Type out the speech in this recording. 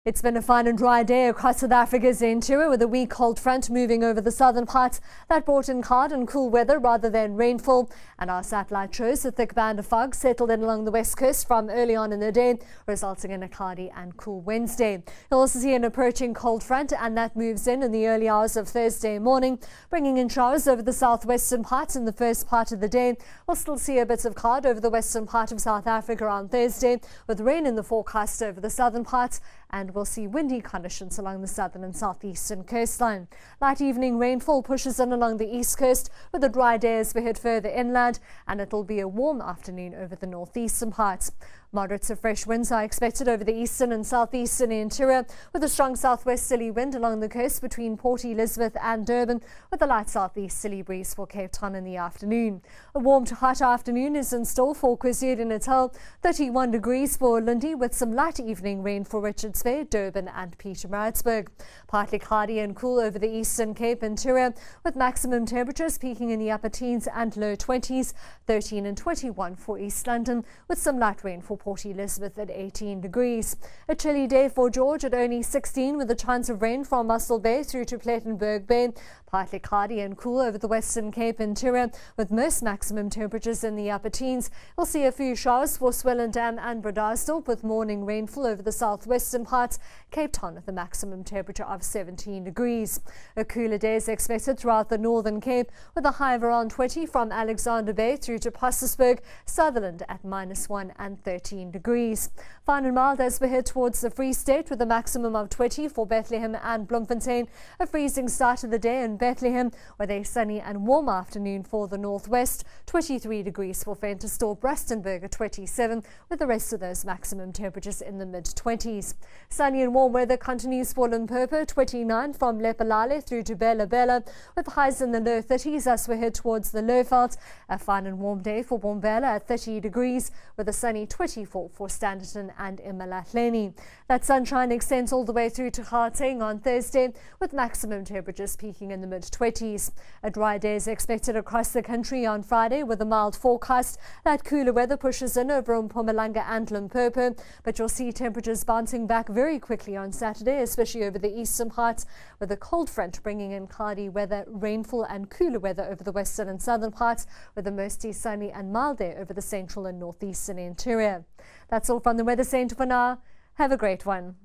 It's been a fine and dry day across South Africa's interior, with a weak cold front moving over the southern parts that brought in cloud and cool weather rather than rainfall. And our satellite shows a thick band of fog settled in along the west coast from early on in the day, resulting in a cloudy and cool Wednesday. You'll also see an approaching cold front, and that moves in the early hours of Thursday morning, bringing in showers over the southwestern parts in the first part of the day. We'll still see a bit of cloud over the western part of South Africa on Thursday, with rain in the forecast over the southern parts, and we'll see windy conditions along the southern and southeastern coastline. Light evening rainfall pushes in along the east coast, with a dry day as we head further inland, and it'll be a warm afternoon over the northeastern parts. Moderate to fresh winds are expected over the eastern and southeastern interior, with a strong southwesterly wind along the coast between Port Elizabeth and Durban, with a light southeasterly breeze for Cape Town in the afternoon. A warm to hot afternoon is in store for KwaZulu-Natal, 31 degrees for Lundy, with some light evening rain for Richards Bay, Durban and Pietermaritzburg. Partly cloudy and cool over the eastern Cape interior, with maximum temperatures peaking in the upper teens and low 20s, 13 and 21 for East London, with some light rain for Port Elizabeth at 18 degrees. A chilly day for George at only 16, with a chance of rain from Mussel Bay through to Plettenberg Bay. Partly cloudy and cool over the western Cape interior, with most maximum temperatures in the upper teens. We'll see a few showers for Swellendam and Bredasdorp, with morning rainfall over the southwestern parts. Cape Town with a maximum temperature of 17 degrees. A cooler day is expected throughout the northern Cape, with a high of around 20 from Alexander Bay through to Passersburg, Sutherland at -1 and 13 degrees. Fine and mild as we head towards the Free State, with a maximum of 20 for Bethlehem and Bloemfontein. A freezing start of the day in Bethlehem, with a sunny and warm afternoon for the northwest. 23 degrees for Ventersdorp, Rustenburg at 27, with the rest of those maximum temperatures in the mid-20s. Sunny and warm weather continues for Limpopo, 29 from Lephalale through to Bela Bela, with highs in the low 30s as we head towards the Lowveld. A fine and warm day for Bombela at 30 degrees, with a sunny 24 for Standerton and eMalahleni. That sunshine extends all the way through to Gauteng on Thursday, with maximum temperatures peaking in the mid-20s. A dry day is expected across the country on Friday, with a mild forecast. That cooler weather pushes in over Mpumalanga and Limpopo, but you'll see temperatures bouncing back very quickly on Saturday, especially over the eastern parts, with a cold front bringing in cloudy weather, rainfall and cooler weather over the western and southern parts, with a mostly sunny and mild day over the central and northeastern interior. That's all from the Weather Centre for now. Have a great one.